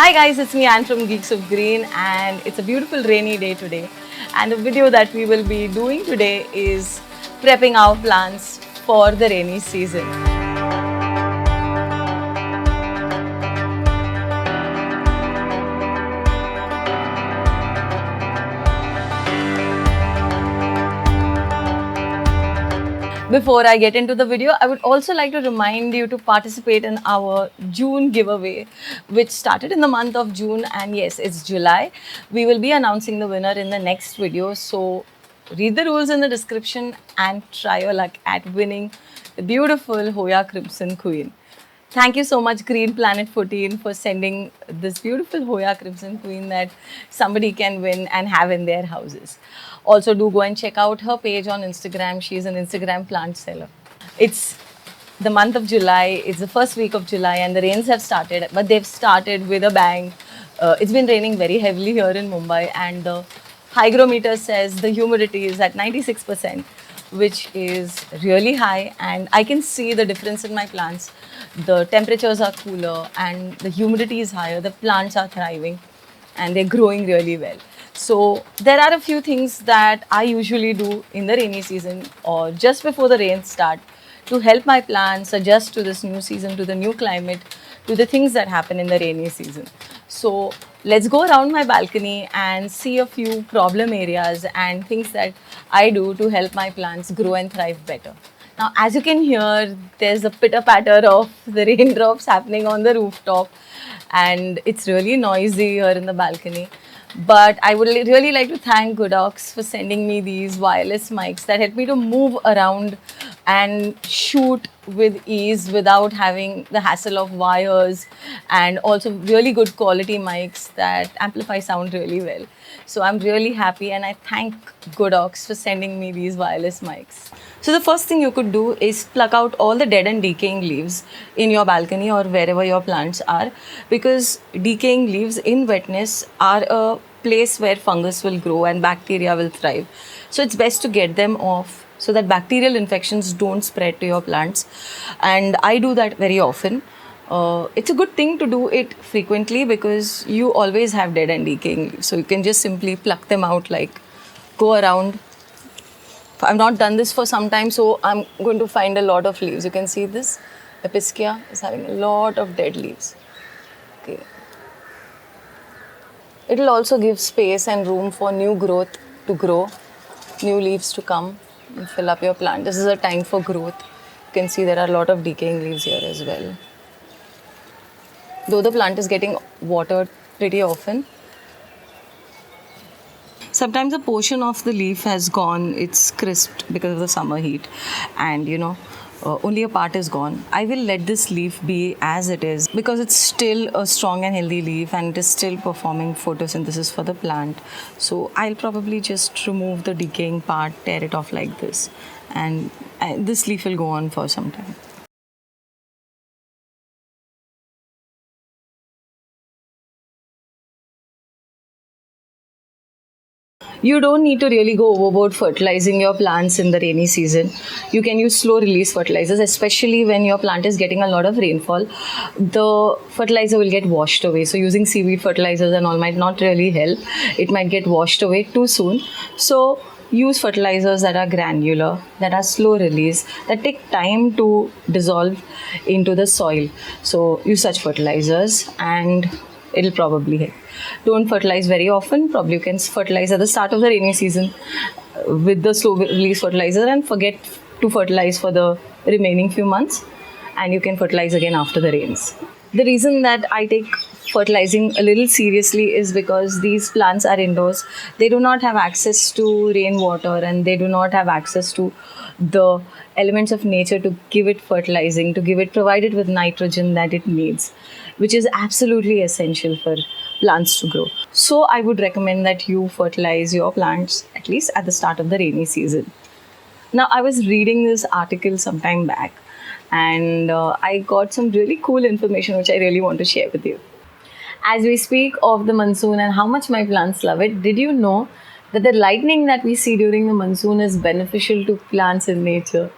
Hi guys, it's me Anne from Geeks of Green and it's a beautiful rainy day today. And the video that we will be doing today is prepping our plants for the rainy season. Before I get into the video, I would also like to remind you to participate in our June giveaway, which started in the month of June, and yes, it's July. We will be announcing the winner in the next video. So read the rules in the description and try your luck at winning the beautiful Hoya Crimson Queen. Thank you so much, Green Planet 14, for sending this beautiful Hoya Crimson Queen that somebody can win and have in their houses. Also, do go and check out her page on Instagram. She's an Instagram plant seller. It's the month of July, it's the first week of July, and the rains have started, but they've started with a bang. It's been raining very heavily here in Mumbai, and the hygrometer says the humidity is at 96%, which is really high, and I can see the difference in my plants. The temperatures are cooler and the humidity is higher. The plants are thriving and they're growing really well. So there are a few things that I usually do in the rainy season or just before the rains start to help my plants adjust to this new season, to the new climate, to the things that happen in the rainy season. So let's go around my balcony and see a few problem areas and things that I do to help my plants grow and thrive better. Now, as you can hear, there's a pitter-patter of the raindrops happening on the rooftop, and it's really noisy here in the balcony. But I would really like to thank Goodox for sending me these wireless mics that help me to move around and shoot with ease without having the hassle of wires, and also really good quality mics that amplify sound really well. So I'm really happy, and I thank Goodox for sending me these wireless mics. So the first thing you could do is pluck out all the dead and decaying leaves in your balcony or wherever your plants are, because decaying leaves in wetness are a place where fungus will grow and bacteria will thrive. So it's best to get them off so that bacterial infections don't spread to your plants. And I do that very often. It's a good thing to do it frequently because you always have dead and decaying leaves. So you can just simply pluck them out, like go around. I've not done this for some time, so I'm going to find a lot of leaves. You can see this Epischia is having a lot of dead leaves. Okay. It'll also give space and room for new growth to grow, new leaves to come and fill up your plant. This is a time for growth. You can see there are a lot of decaying leaves here as well. Though the plant is getting watered pretty often, sometimes a portion of the leaf has gone, it's crisped because of the summer heat, and only a part is gone. I will let this leaf be as it is because it's still a strong and healthy leaf and it is still performing photosynthesis for the plant. So I'll probably just remove the decaying part, tear it off like this, and this leaf will go on for some time. You don't need to really go overboard fertilizing your plants in the rainy season. You can use slow release fertilizers, especially when your plant is getting a lot of rainfall. The fertilizer will get washed away. So using seaweed fertilizers and all might not really help. It might get washed away too soon. So use fertilizers that are granular, that are slow release, that take time to dissolve into the soil. So use such fertilizers and it'll probably help. Don't fertilize very often. Probably you can fertilize at the start of the rainy season with the slow release fertilizer and forget to fertilize for the remaining few months, and you can fertilize again after the rains. The reason that I take fertilizing a little seriously is because these plants are indoors. They do not have access to rainwater and they do not have access to the elements of nature to give it fertilizing, to give it provided with nitrogen that it needs, which is absolutely essential for plants to grow. So I would recommend that you fertilize your plants at least at the start of the rainy season. Now, I was reading this article some time back and I got some really cool information which I really want to share with you. As we speak of the monsoon and how much my plants love it, did you know that the lightning that we see during the monsoon is beneficial to plants in nature?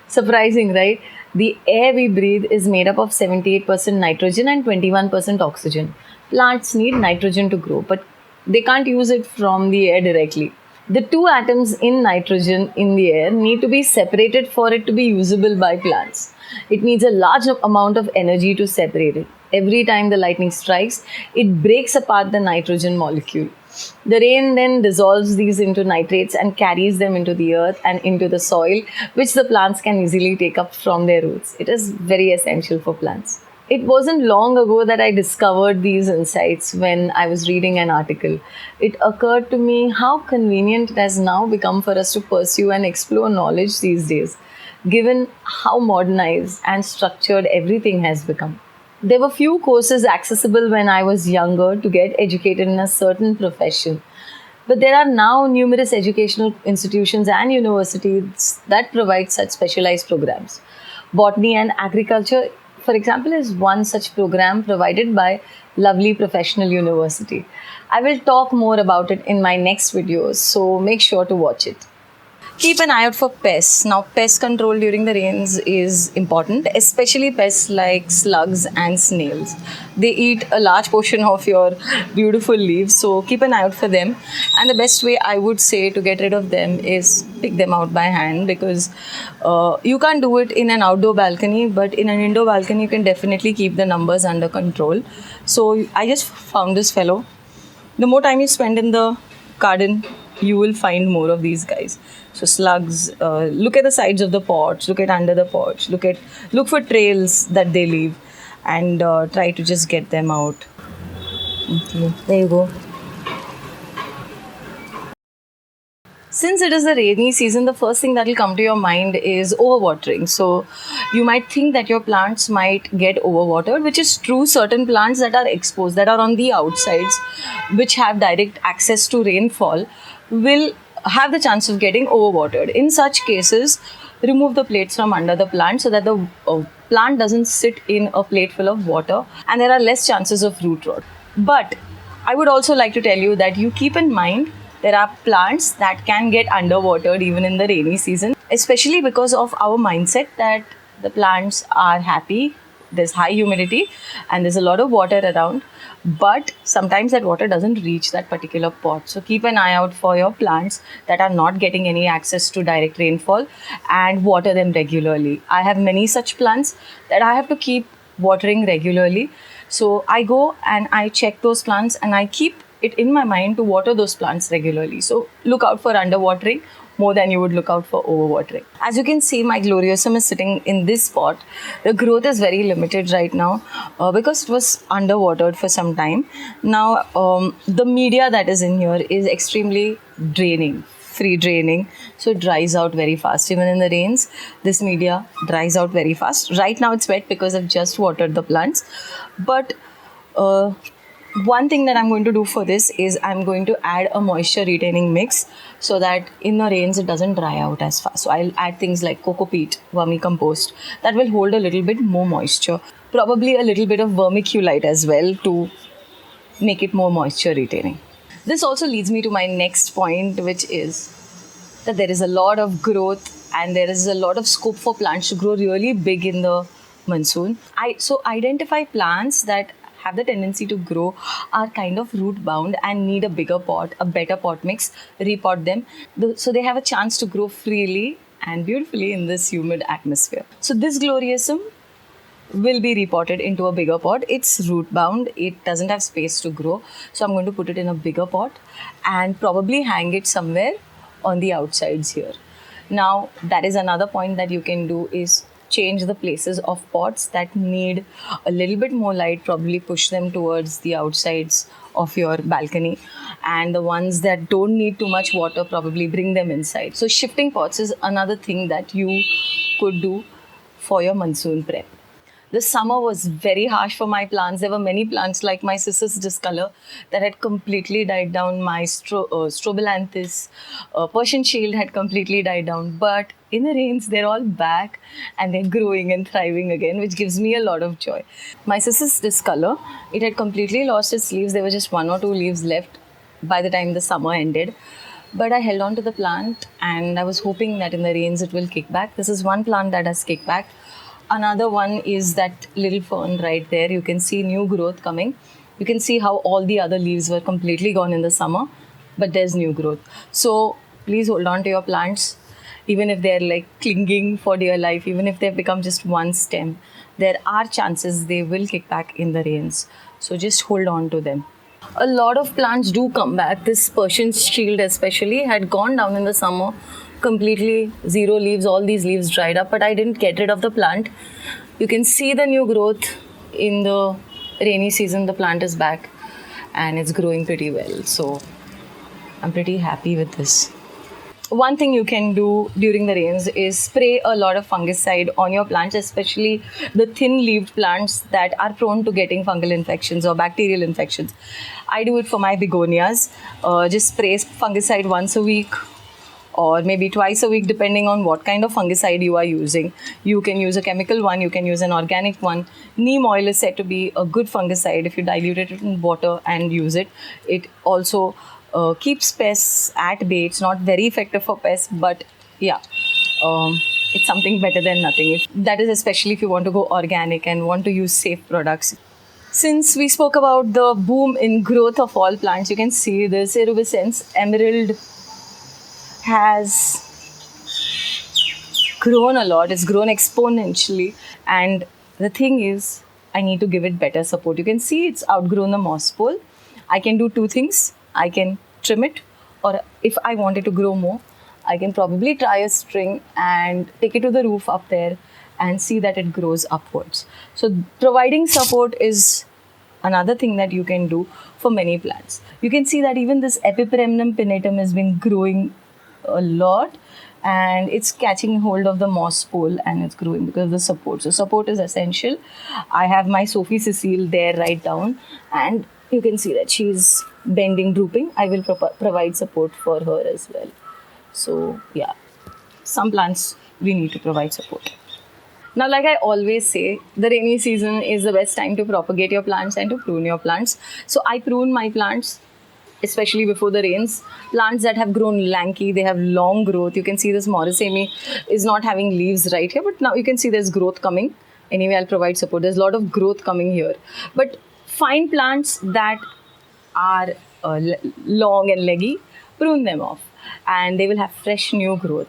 Surprising, right? The air we breathe is made up of 78% nitrogen and 21% oxygen. Plants need nitrogen to grow, but they can't use it from the air directly. The two atoms in nitrogen in the air need to be separated for it to be usable by plants. It needs a large amount of energy to separate it. Every time the lightning strikes, it breaks apart the nitrogen molecule. The rain then dissolves these into nitrates and carries them into the earth and into the soil, which the plants can easily take up from their roots. It is very essential for plants. It wasn't long ago that I discovered these insights when I was reading an article. It occurred to me how convenient it has now become for us to pursue and explore knowledge these days, given how modernized and structured everything has become. There were few courses accessible when I was younger to get educated in a certain profession. But there are now numerous educational institutions and universities that provide such specialized programs. Botany and agriculture, for example, is one such program provided by Lovely Professional University. I will talk more about it in my next videos, so make sure to watch it. Keep an eye out for pests. Now, pest control during the rains is important, especially pests like slugs and snails. They eat a large portion of your beautiful leaves, so keep an eye out for them. And the best way I would say to get rid of them is pick them out by hand, because you can't do it in an outdoor balcony, but in an indoor balcony, you can definitely keep the numbers under control. So, I just found this fellow. The more time you spend in the garden, you will find more of these guys. So slugs, look at the sides of the pots, look at under the pots, look for trails that they leave, and try to just get them out. Okay, there you go. Since it is the rainy season, the first thing that will come to your mind is overwatering. So you might think that your plants might get overwatered, which is true. Certain plants that are exposed, that are on the outsides, which have direct access to rainfall, will have the chance of getting overwatered. In such cases, remove the plates from under the plant so that the plant doesn't sit in a plate full of water and there are less chances of root rot. But I would also like to tell you that you keep in mind there are plants that can get underwatered even in the rainy season, especially because of our mindset that the plants are happy, there's high humidity and there's a lot of water around, but sometimes that water doesn't reach that particular pot. So keep an eye out for your plants that are not getting any access to direct rainfall and water them regularly. I have many such plants that I have to keep watering regularly. So I go and I check those plants and I keep it in my mind to water those plants regularly. So look out for underwatering more than you would look out for overwatering. As you can see, my gloriosum is sitting in this pot. The growth is very limited right now because it was underwatered for some time. Now, the media that is in here is extremely draining, free draining, so it dries out very fast. Even in the rains, this media dries out very fast. Right now it's wet because I've just watered the plants, but one thing that I'm going to do for this is I'm going to add a moisture retaining mix so that in the rains it doesn't dry out as fast. So I'll add things like coco peat, vermicompost that will hold a little bit more moisture. Probably a little bit of vermiculite as well to make it more moisture retaining. This also leads me to my next point, which is that there is a lot of growth and there is a lot of scope for plants to grow really big in the monsoon. So identify plants that have the tendency to grow, are kind of root bound and need a bigger pot, a better pot mix, repot them so they have a chance to grow freely and beautifully in this humid atmosphere. So this gloriosum will be repotted into a bigger pot. It's root bound, it doesn't have space to grow, so I'm going to put it in a bigger pot and probably hang it somewhere on the outsides here. Now that is another point that you can do, is change the places of pots that need a little bit more light, probably push them towards the outsides of your balcony, and the ones that don't need too much water, probably bring them inside. So shifting pots is another thing that you could do for your monsoon prep. The summer was very harsh for my plants. There were many plants like my Cissus discolor that had completely died down. My strobilanthus, Persian shield had completely died down. But in the rains, they're all back and they're growing and thriving again, which gives me a lot of joy. My Cissus discolor, it had completely lost its leaves. There were just 1 or 2 leaves left by the time the summer ended. But I held on to the plant and I was hoping that in the rains it will kick back. This is one plant that has kicked back. Another one is that little fern right there. You can see new growth coming. You can see how all the other leaves were completely gone in the summer, but there's new growth. So please hold on to your plants, even if they're like clinging for dear life, even if they've become just one stem, there are chances they will kick back in the rains. So just hold on to them. A lot of plants do come back. This Persian shield especially had gone down in the summer, completely zero leaves, all these leaves dried up, but I didn't get rid of the plant. You can see the new growth in the rainy season. The plant is back and it's growing pretty well. So I'm pretty happy with this. One thing you can do during the rains is spray a lot of fungicide on your plants, especially the thin-leaved plants that are prone to getting fungal infections or bacterial infections. I do it for my begonias. Just spray fungicide once a week or maybe twice a week, depending on what kind of fungicide you are using. You can use a chemical one, you can use an organic one. Neem oil is said to be a good fungicide if you dilute it in water and use it. It also keeps pests at bay. It's not very effective for pests, but yeah, it's something better than nothing. That is especially if you want to go organic and want to use safe products. Since we spoke about the boom in growth of all plants, you can see this Erubescens emerald has grown a lot. It's grown exponentially, and the thing is, I need to give it better support. You can see it's outgrown the moss pole. I can do two things. I can trim it, or if I want it to grow more, I can probably try a string and take it to the roof up there and see that it grows upwards. So providing support is another thing that you can do for many plants. You can see that even this Epipremnum pinnatum has been growing a lot, and it's catching hold of the moss pole and it's growing because of the support. So support is essential. I have my Sophie Cecile there right down, and you can see that she's bending, drooping. I will provide support for her as well. So yeah, some plants we need to provide support. Now, like I always say, the rainy season is the best time to propagate your plants and to prune your plants. So I prune my plants, especially before the rains. Plants that have grown lanky, they have long growth. You can see this Morrisemi is not having leaves right here, but now you can see there's growth coming. Anyway, I'll provide support. There's a lot of growth coming here. But find plants that are long and leggy, prune them off, and they will have fresh new growth.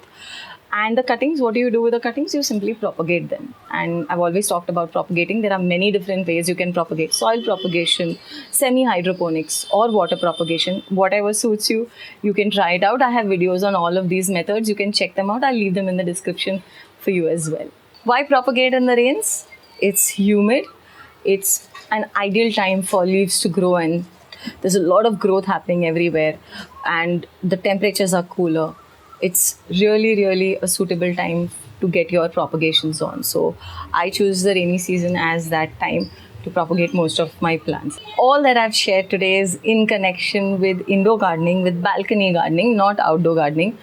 And the cuttings, what do you do with the cuttings? You simply propagate them. And I've always talked about propagating. There are many different ways you can propagate. Soil propagation, semi-hydroponics, or water propagation. Whatever suits you, you can try it out. I have videos on all of these methods. You can check them out. I'll leave them in the description for you as well. Why propagate in the rains? It's humid. It's an ideal time for leaves to grow, and there's a lot of growth happening everywhere. And the temperatures are cooler. It's really a suitable time to get your propagations on. So I choose the rainy season as that time to propagate most of my plants. All that I've shared today is in connection with indoor gardening, with balcony gardening, not outdoor gardening.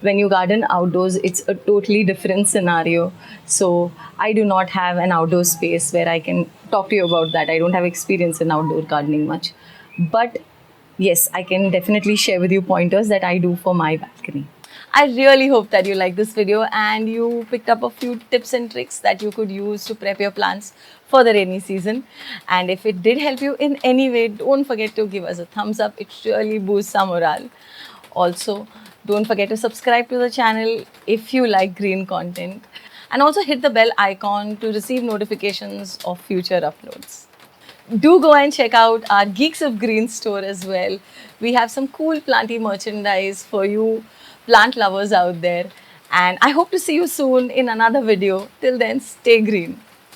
When you garden outdoors, it's a totally different scenario. So I do not have an outdoor space where I can talk to you about that. I don't have experience in outdoor gardening much. But yes, I can definitely share with you pointers that I do for my balcony. I really hope that you liked this video and you picked up a few tips and tricks that you could use to prep your plants for the rainy season. And if it did help you in any way, don't forget to give us a thumbs up. It really boosts our morale. Also, don't forget to subscribe to the channel if you like green content. And also hit the bell icon to receive notifications of future uploads. Do go and check out our Geeks of Green store as well. We have some cool planty merchandise for you plant lovers out there, and I hope to see you soon in another video. Till then, stay green.